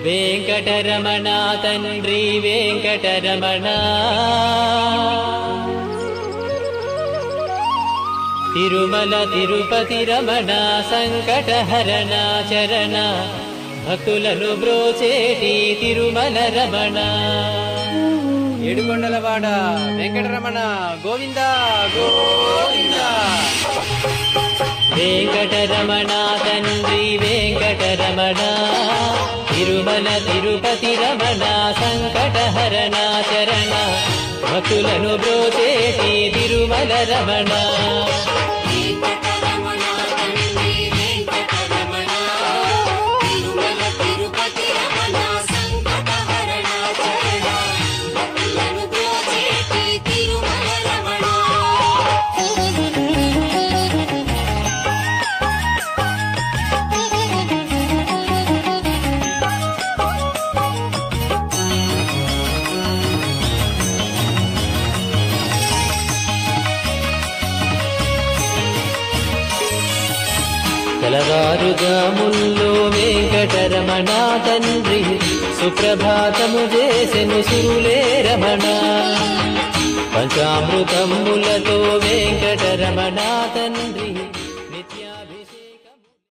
వెంకటరమణ తండ్రి వెంకటరమణ తిరుమల తిరుపతి రమణ సంకటహరణ చరణ భక్తులను బ్రోచేటి తిరుమల రమణ ఏడుకొండలవాడ వెంకటరమణ గోవింద గోవింద. వెంకటరమణ తండ్రి వెంకటరమణ తిరుమల తిరుపతి రమణ సంకటహరణ చరణ భక్తులను బ్రోచేటి తిరుమల రమణ తెలవారుజాముల్లో వెంకటరమణ తండ్రి సుప్రభాతము చేసెను సురులే రమణ పంచామృతములతో వెంకటరమణ తండ్రి